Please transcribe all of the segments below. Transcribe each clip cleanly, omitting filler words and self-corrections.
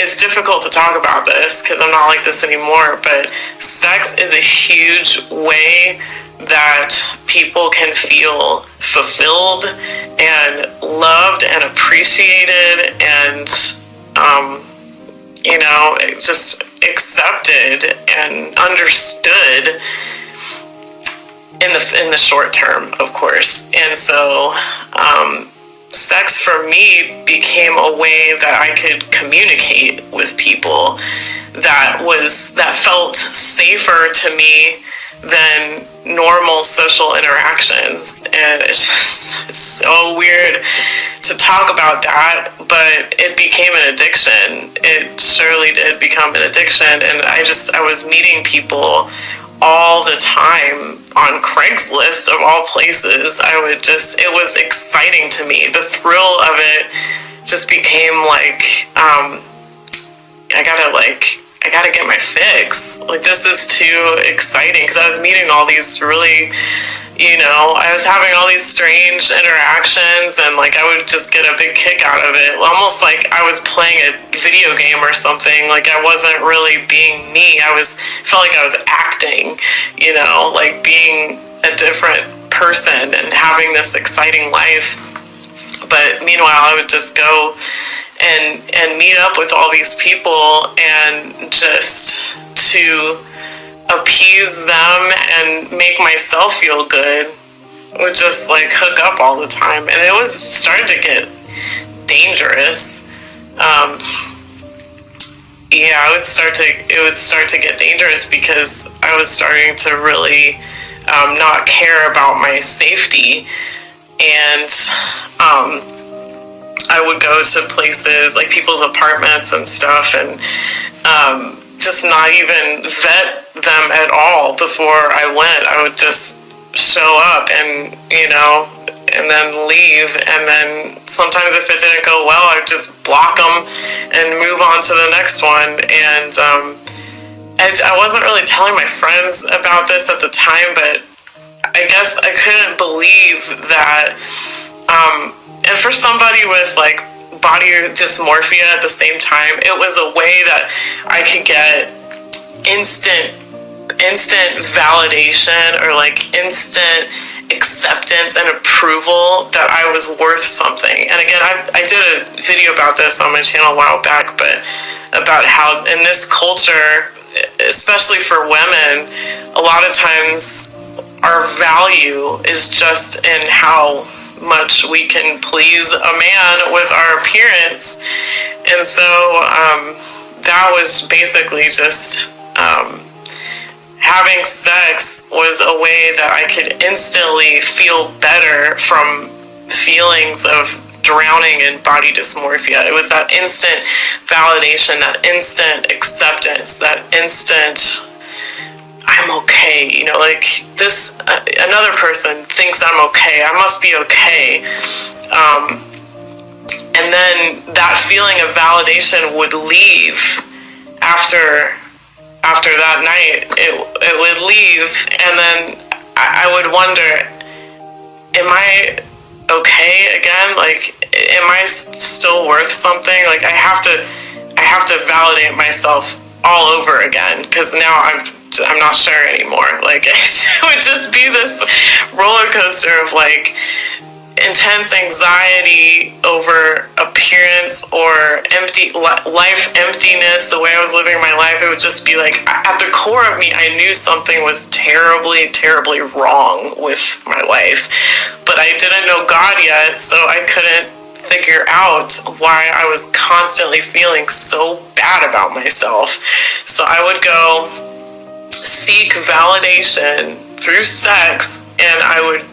It's difficult to talk about this because I'm not like this anymore, but sex is a huge way that people can feel fulfilled and loved and appreciated and just accepted and understood in the short term, of course. And so sex for me became a way that I could communicate with people that felt safer to me than normal social interactions. And it's just so weird to talk about that, but it became an addiction. It surely did become an addiction. And I was meeting people all the time on Craigslist of all places. It was exciting to me. The thrill of it just became like, I gotta get my fix. Like, this is too exciting, because I was meeting all these really, I was having all these strange interactions, and like I would just get a big kick out of it, almost like I was playing a video game or something. Like, I wasn't really being me. Felt like I was acting, like being a different person and having this exciting life. But meanwhile, I would just go and meet up with all these people, and just to appease them and make myself feel good, would just like hook up all the time. And it started to get dangerous. It would start to get dangerous, because I was starting to really not care about my safety. And I would go to places like people's apartments and stuff, and just not even vet them at all before I went. I would just show up and then leave. And then sometimes if it didn't go well, I'd just block them and move on to the next one. And I wasn't really telling my friends about this at the time, but I guess I couldn't believe that. And for somebody with like body dysmorphia at the same time, it was a way that I could get instant validation, or like instant acceptance and approval that I was worth something. And again, I did a video about this on my channel a while back, but about how in this culture, especially for women, a lot of times our value is just in how much we can please a man with our appearance. And so that was basically just having sex was a way that I could instantly feel better from feelings of drowning in body dysmorphia. It was that instant validation, that instant acceptance, that instant I'm okay, like this, another person thinks I'm okay, I must be okay. And then that feeling of validation would leave after that night. It would leave, and then I would wonder, am I okay again? Like, am I still worth something? Like, I have to validate myself all over again, because now I'm not sure anymore. Like, it would just be this roller coaster of like intense anxiety over appearance or life emptiness. The way I was living my life, it would just be like, at the core of me, I knew something was terribly, terribly wrong with my life, but I didn't know God yet, so I couldn't figure out why I was constantly feeling so bad about myself. So I would go seek validation through sex, and I would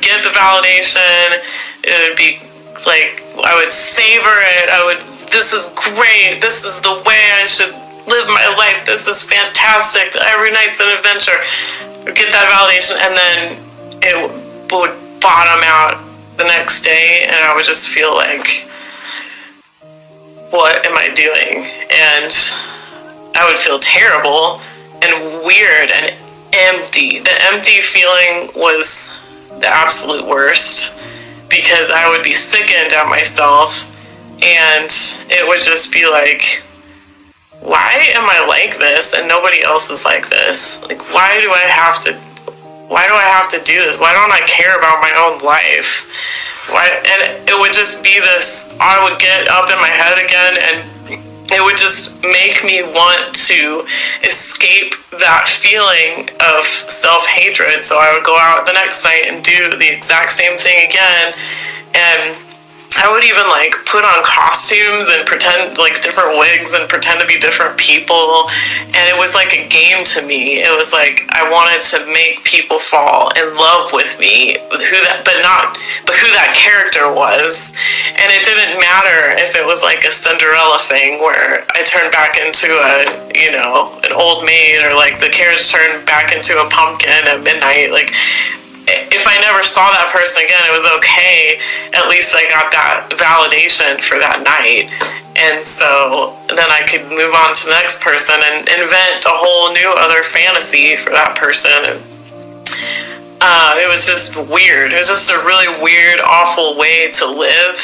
get the validation. It would be like, I would savor it. This is great. This is the way I should live my life. This is fantastic. Every night's an adventure. Get that validation, and then it would bottom out the next day, and I would just feel like, what am I doing? And I would feel terrible and weird and empty. The empty feeling was the absolute worst, because I would be sickened at myself, and it would just be like, why am I like this and nobody else is like this? Like, why do I have to do this? Why don't I care about my own life? Why? And it would just be this, I would get up in my head again, and it would just make me want to escape that feeling of self-hatred. So I would go out the next night and do the exact same thing again, and I would even like put on costumes and pretend like different wigs and pretend to be different people, and it was like a game to me. It was like I wanted to make people fall in love with me, but who that character was. And it didn't matter if it was like a Cinderella thing where I turned back into an old maid, or like the carriage turned back into a pumpkin at midnight. Like, if I never saw that person again, it was okay. At least I got that validation for that night. And so then I could move on to the next person and invent a whole new other fantasy for that person. And it was just weird. It was just a really weird, awful way to live.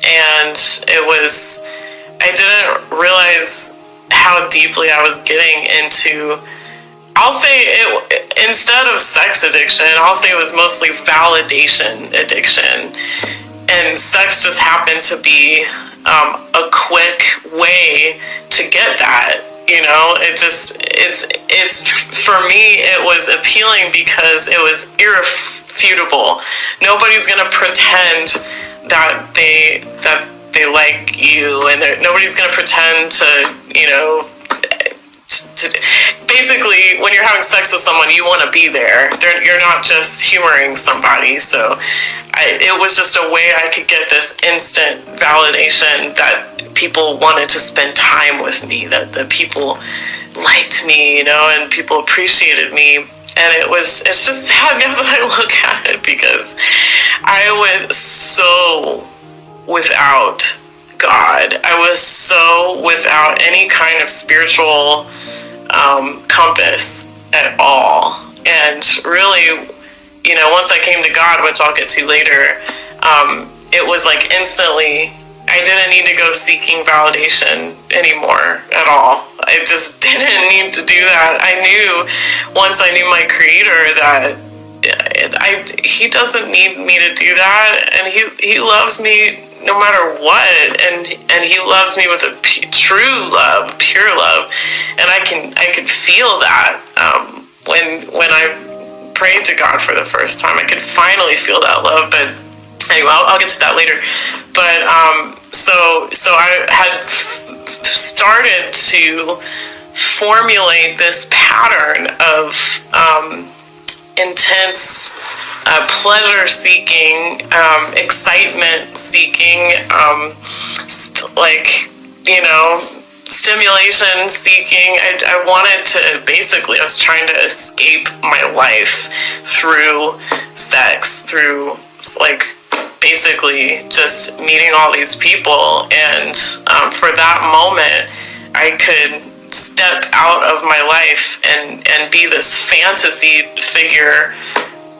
And I didn't realize how deeply I was getting into, I'll say it, instead of sex addiction, I'll say it was mostly validation addiction. And sex just happened to be a quick way to get that. It's for me, it was appealing because it was irrefutable. Nobody's gonna pretend that they like you, and nobody's gonna pretend to basically, when you're having sex with someone, you want to be there. You're not just humoring somebody. So it was just a way I could get this instant validation that people wanted to spend time with me, that people liked me, and people appreciated me. And it's just sad now that I look at it, because I was so without God. I was so without any kind of spiritual compass at all. And really, once I came to God, which I'll get to later, it was like instantly, I didn't need to go seeking validation anymore at all. I just didn't need to do that. I knew, once I knew my Creator, that He doesn't need me to do that, and He loves me no matter what, and He loves me with a true love, pure love, and I could feel that when I prayed to God for the first time. I could finally feel that love. But anyway, I'll get to that later. But so I had started to formulate this pattern of intense pleasure-seeking, excitement-seeking, stimulation-seeking. I wanted to, basically, I was trying to escape my life through sex, through, basically just meeting all these people. And for that moment, I could step out of my life and be this fantasy figure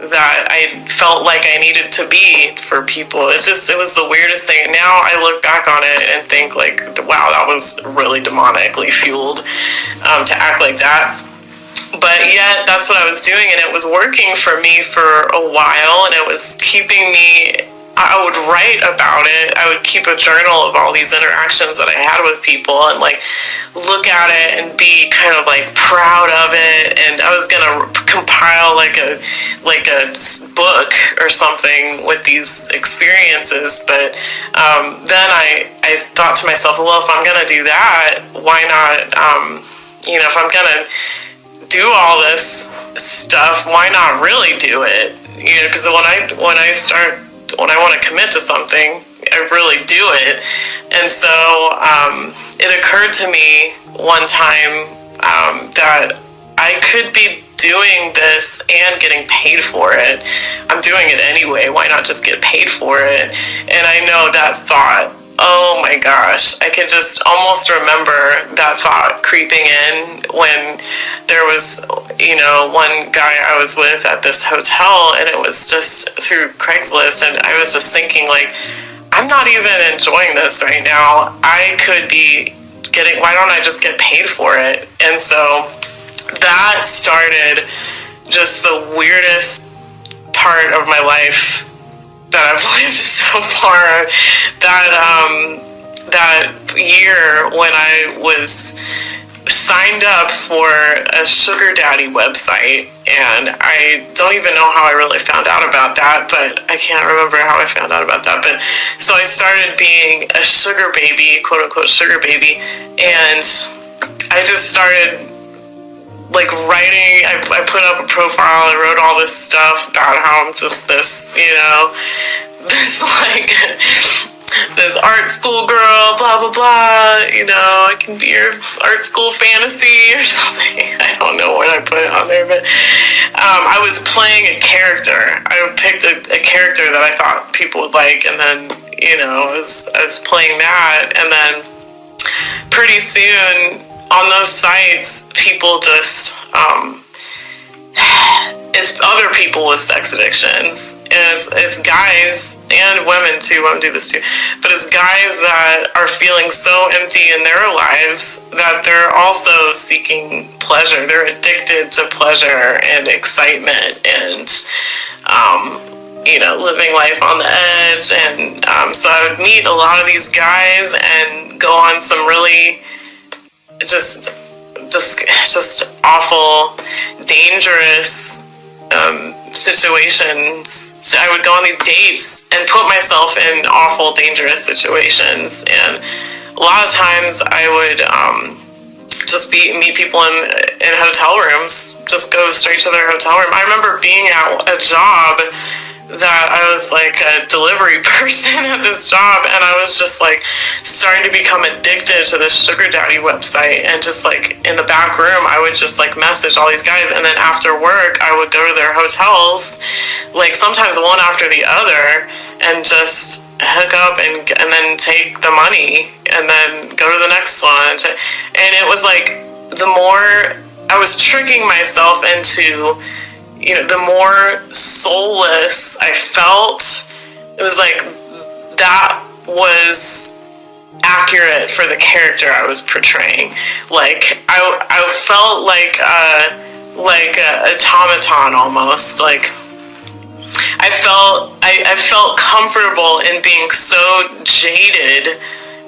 that I felt like I needed to be for people. It was the weirdest thing. Now I look back on it and think wow, that was really demonically fueled to act like that. But yet that's what I was doing, and it was working for me for a while, and it was keeping me, I would write about it. I would keep a journal of all these interactions that I had with people, and look at it and be kind of proud of it. And I was gonna compile like a book or something with these experiences. But then I thought to myself, well, if I'm gonna do that, why not? If I'm gonna do all this stuff, why not really do it? Because when I want to commit to something, I really do it. And so it occurred to me one time that I could be doing this and getting paid for it. I'm doing it anyway. Why not just get paid for it? And I know that thought oh my gosh, I could just almost remember that thought creeping in when there was, one guy I was with at this hotel, and it was just through Craigslist, and I was just thinking, like, I'm not even enjoying this right now. I could be why don't I just get paid for it? And so that started just the weirdest part of my life that I've lived so far. That year when I was signed up for a sugar daddy website, and I don't even know how I really found out about that, but I can't remember how I found out about that. But so I started being a sugar baby, quote unquote sugar baby, and I just started like writing. I put up a profile, I wrote all this stuff about how I'm just this, this like this art school girl, blah blah blah, I can be your art school fantasy or something. I don't know what I put on there, but I was playing a character. I picked a character that I thought people would like, and then I was playing that, and then pretty soon on those sites, people just it's other people with sex addictions, and it's guys and women too. Women do this too, but it's guys that are feeling so empty in their lives that they're also seeking pleasure. They're addicted to pleasure and excitement, and living life on the edge. And so I would meet a lot of these guys and go on some really just awful, dangerous situations. So I would go on these dates and put myself in awful, dangerous situations. And a lot of times I would just meet people in hotel rooms, just go straight to their hotel room. I remember being at a job that I was like a delivery person at this job, and I was just like starting to become addicted to this sugar daddy website, and just like in the back room I would just like message all these guys, and then after work I would go to their hotels, like sometimes one after the other, and just hook up and then take the money and then go to the next one. And it was like the more I was tricking myself into, the more soulless I felt. It was like that was accurate for the character I was portraying. Like I felt like a automaton almost. Like I felt comfortable in being so jaded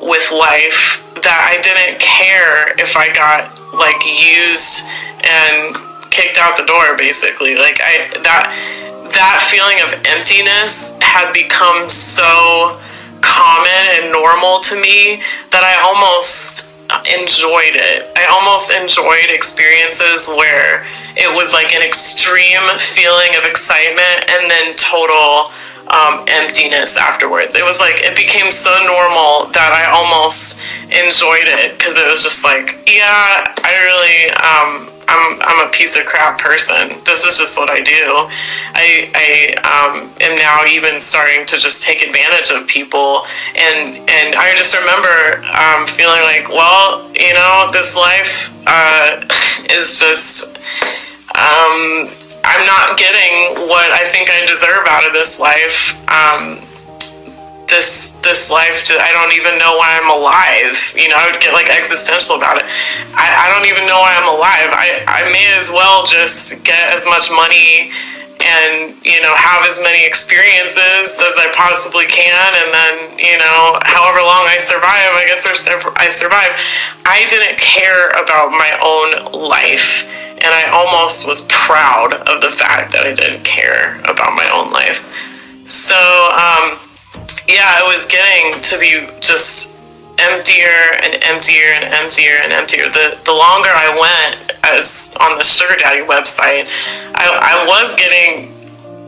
with life that I didn't care if I got like used and kicked out the door, basically. Like that feeling of emptiness had become so common and normal to me that I almost enjoyed it. I almost enjoyed experiences where it was like an extreme feeling of excitement and then total emptiness afterwards. It was like it became so normal that I almost enjoyed it, because it was just like, yeah, I really I'm a piece of crap person. This is just what I do. I am now even starting to just take advantage of people, and I just remember feeling like, well, this life is just I'm not getting what I think I deserve out of this life. This life, I don't even know why I'm alive. I would get like existential about it. I don't even know why I'm alive. I may as well just get as much money and have as many experiences as I possibly can, and then however long I survive, I guess I survive. I didn't care about my own life, and I almost was proud of the fact that I didn't care about my own life. So yeah, it was getting to be just emptier and emptier and emptier and emptier. The longer I went as on the sugar daddy website, I was getting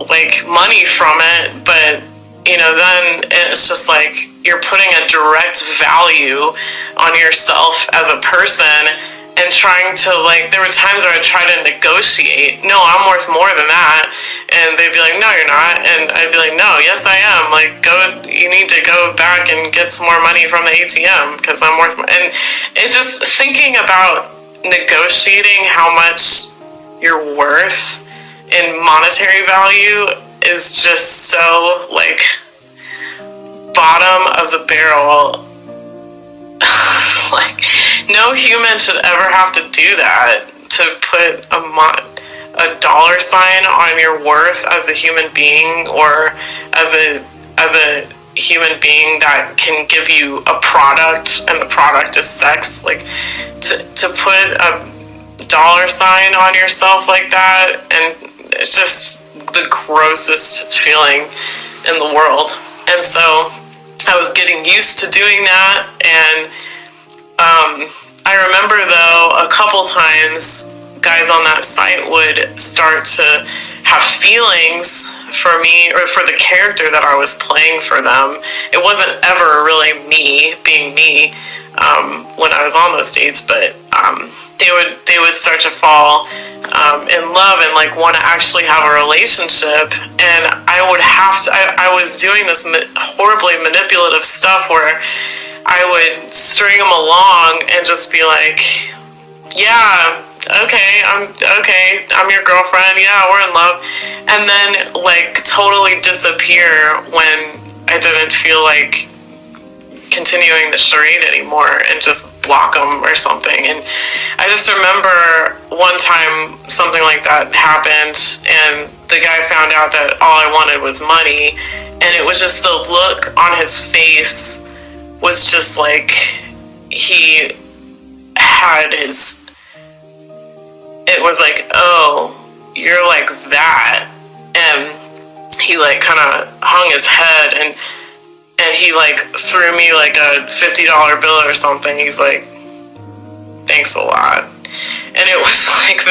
like money from it, but then it's just like you're putting a direct value on yourself as a person, and trying to, like, there were times where I tried to negotiate. No, I'm worth more than that. And they'd be like, no, you're not. And I'd be like, no, yes, I am. Like, you need to go back and get some more money from the ATM because I'm worth more. And it just, thinking about negotiating how much you're worth in monetary value is just so, like, bottom of the barrel. Like, no human should ever have to do that, to put a dollar sign on your worth as a human being, or as a human being that can give you a product, and the product is sex. Like, to put a dollar sign on yourself like that, and it's just the grossest feeling in the world. And so I was getting used to doing that, and I remember, though, a couple times guys on that site would start to have feelings for me, or for the character that I was playing for them. It wasn't ever really me being me when I was on those dates, but they would start to fall in love and, like, want to actually have a relationship. And I was doing this horribly manipulative stuff where I would string them along and just be like, yeah, okay, I'm your girlfriend, yeah, we're in love. And then, like, totally disappear when I didn't feel like continuing the charade anymore, and just block them or something. And I just remember one time something like that happened, and the guy found out that all I wanted was money, and it was just the look on his face was just like he had it was like, oh, you're like that. And he, like, kind of hung his head, and he, like, threw me, like, a $50 bill or something. He's like, thanks a lot. And it was like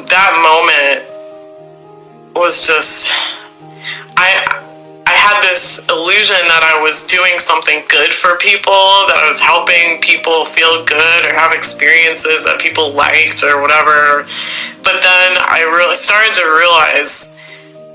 that moment was just, I had this illusion that I was doing something good for people, that I was helping people feel good or have experiences that people liked or whatever. But then I started to realize,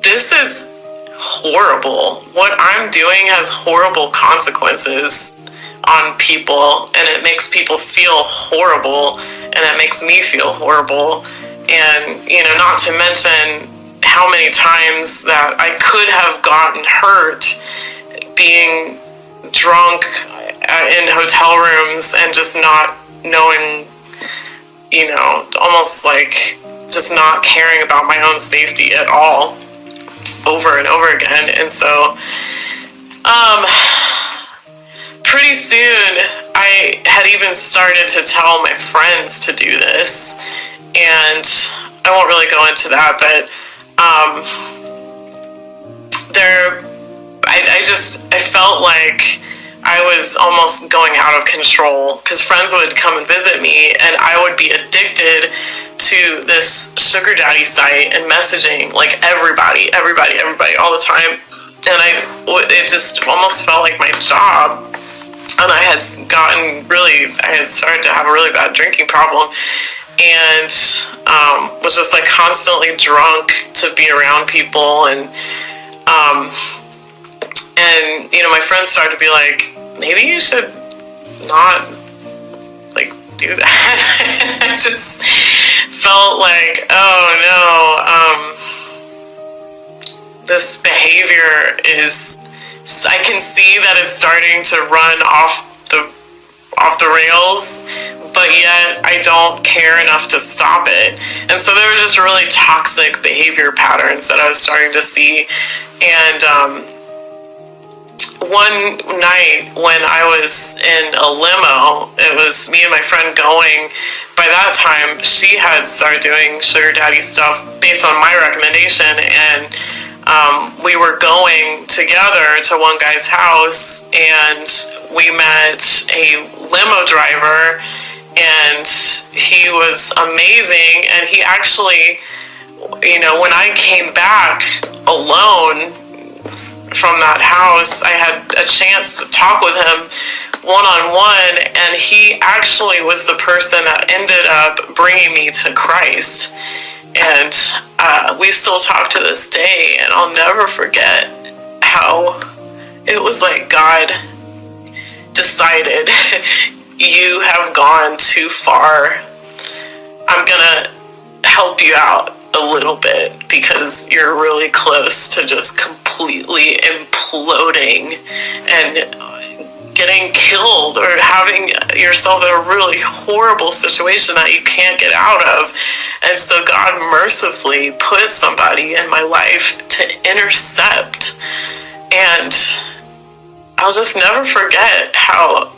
this is horrible. What I'm doing has horrible consequences on people, and it makes people feel horrible, and it makes me feel horrible. And, not to mention how many times that I could have gotten hurt being drunk in hotel rooms and just not knowing, almost like just not caring about my own safety at all, over and over again. And so pretty soon I had even started to tell my friends to do this, and I won't really go into that, but I felt like I was almost going out of control, because friends would come and visit me, and I would be addicted to this sugar daddy site and messaging, like, everybody all the time. And it just almost felt like my job. And I had started to have a really bad drinking problem, and was just, like, constantly drunk to be around people. And my friends started to be like, maybe you should not, like, do that. I just felt like, oh no, this behavior I can see that it's starting to run off the rails, but yet I don't care enough to stop it. And so there were just really toxic behavior patterns that I was starting to see. And one night when I was in a limo, it was me and my friend going. By that time, she had started doing sugar daddy stuff based on my recommendation, and we were going together to one guy's house, and we met a limo driver, and he was amazing. And he actually, when I came back alone from that house, I had a chance to talk with him one-on-one, and he actually was the person that ended up bringing me to Christ. And we still talk to this day, and I'll never forget how it was like God decided, you have gone too far. I'm gonna help you out a little bit because you're really close to just completely imploding and getting killed or having yourself in a really horrible situation that you can't get out of. And so God mercifully put somebody in my life to intercept. And I'll just never forget how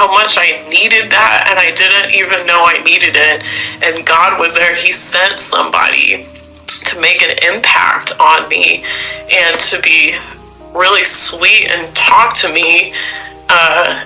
much I needed that, and I didn't even know I needed it. And God was there. He sent somebody to make an impact on me and to be really sweet and talk to me.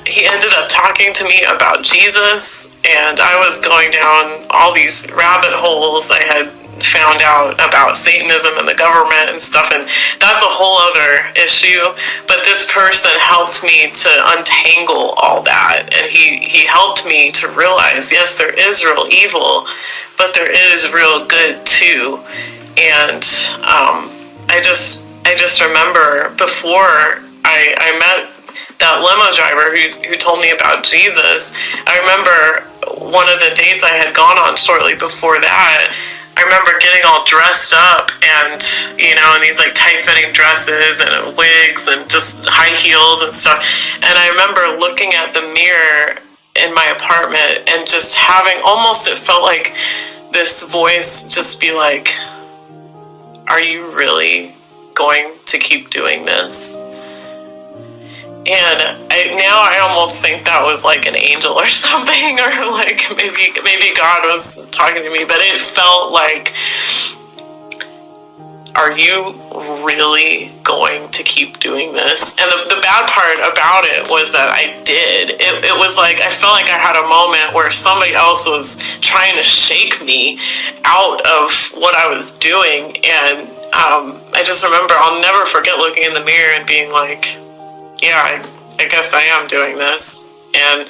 He ended up talking to me about Jesus, and I was going down all these rabbit holes. I had found out about Satanism and the government and stuff, and that's a whole other issue. But this person helped me to untangle all that, and he helped me to realize, yes, there is real evil, but there is real good too. And I just remember before I met that limo driver who told me about Jesus, I remember one of the dates I had gone on shortly before that, I remember getting all dressed up and, in these like tight-fitting dresses and wigs and just high heels and stuff. And I remember looking at the mirror in my apartment and just having almost, it felt like this voice just be like, are you really going to keep doing this? And now I almost think that was like an angel or something, or like maybe God was talking to me, but it felt like, are you really going to keep doing this? And the bad part about it was that I did. It was like, I felt like I had a moment where somebody else was trying to shake me out of what I was doing. And I just remember, I'll never forget looking in the mirror and being like, yeah, I guess I am doing this, and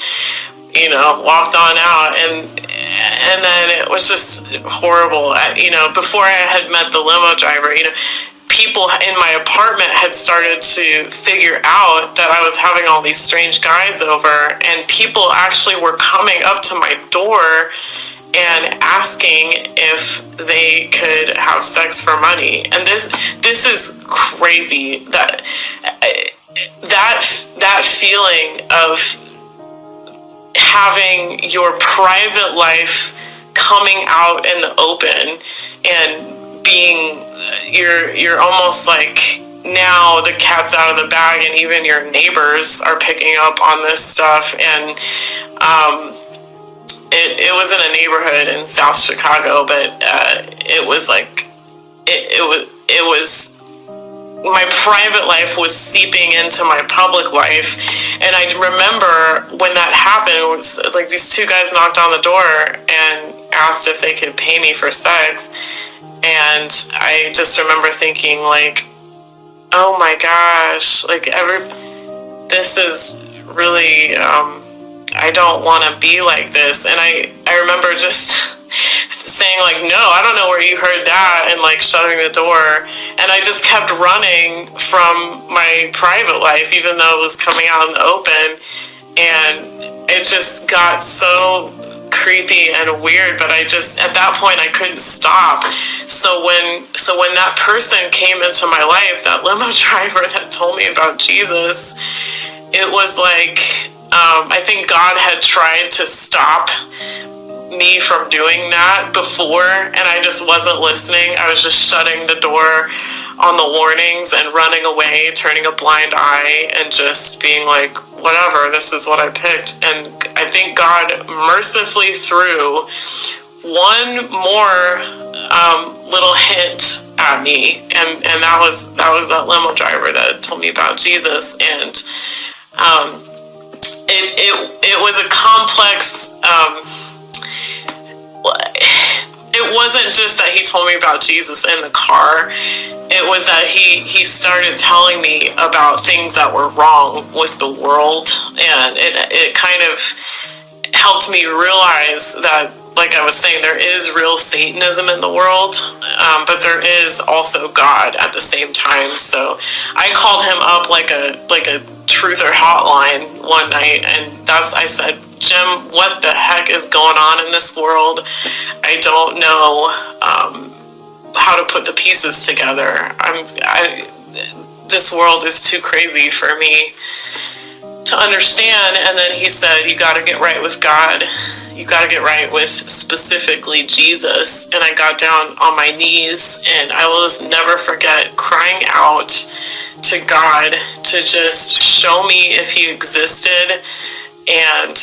walked on out, and then it was just horrible. Before I had met the limo driver, people in my apartment had started to figure out that I was having all these strange guys over, and people actually were coming up to my door and asking if they could have sex for money. And this is crazy, that feeling of having your private life coming out in the open and being, you're almost like, now the cat's out of the bag, and even your neighbors are picking up on this stuff. And it was in a neighborhood in South Chicago, but it was like, it was my private life was seeping into my public life. And I remember when that happened, it was like these two guys knocked on the door and asked if they could pay me for sex. And I just remember thinking, like, oh my gosh, like, this is really, I don't want to be like this. And I remember just saying, like, no, I don't know where you heard that, and like shutting the door. And I just kept running from my private life, even though it was coming out in the open. And it just got so creepy and weird, but at that point I couldn't stop. So when that person came into my life, that limo driver that told me about Jesus, it was like, I think God had tried to stop me from doing that before, and I just wasn't listening. I was just shutting the door on the warnings and running away, turning a blind eye, and just being like, whatever, this is what I picked. And I think God mercifully threw one more little hint at me, and that was that limo driver that told me about Jesus. And it was a complex. It wasn't just that he told me about Jesus in the car. It was that he started telling me about things that were wrong with the world, and it kind of helped me realize that like I was saying, there is real Satanism in the world, but there is also God at the same time. So I called him up like a truther hotline one night, and I said, Jim, what the heck is going on in this world? I don't know how to put the pieces together. This world is too crazy for me to understand. And then he said, you got to get right with God. You got to get right with specifically Jesus. And I got down on my knees, and I will just never forget crying out to God to just show me if he existed and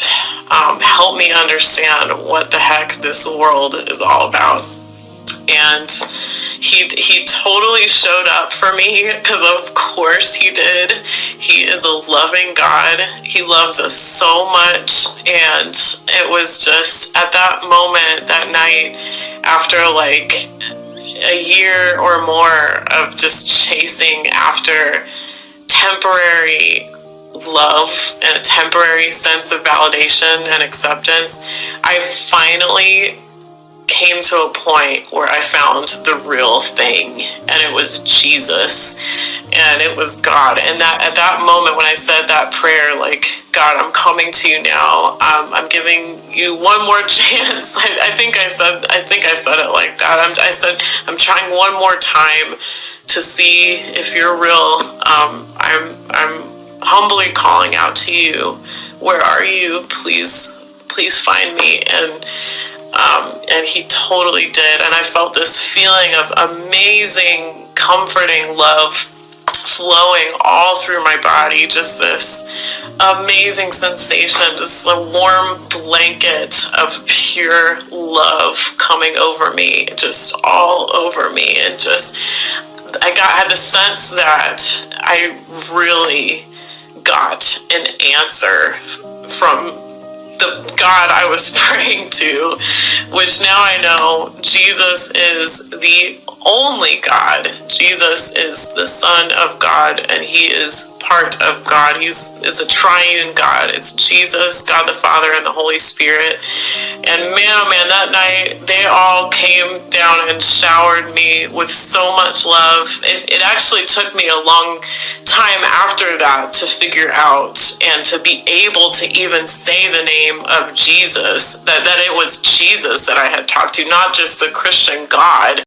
help me understand what the heck this world is all about. And he totally showed up for me, because of course he did. He is a loving God. He loves us so much. And it was just at that moment, that night, after like a year or more of just chasing after temporary love and a temporary sense of validation and acceptance, I finally came to a point where I found the real thing, and it was Jesus, and it was God. And that at that moment when I said that prayer, like, God, I'm coming to you now. I'm giving you one more chance. I think I said it like that. I said, I'm trying one more time to see if you're real. I'm humbly calling out to you. Where are you? Please find me. And he totally did. And I felt this feeling of amazing, comforting love flowing all through my body. Just this amazing sensation, just a warm blanket of pure love coming over me, just all over me. And just, had the sense that I really got an answer from the God I was praying to, which now I know Jesus is the only God. Jesus is the Son of God, and he is part of God. Is a triune God. It's Jesus, God the Father, and the Holy Spirit. And man, oh man, that night they all came down and showered me with so much love. It actually took me a long time after that to figure out and to be able to even say the name of Jesus, that it was Jesus that I had talked to, not just the Christian God.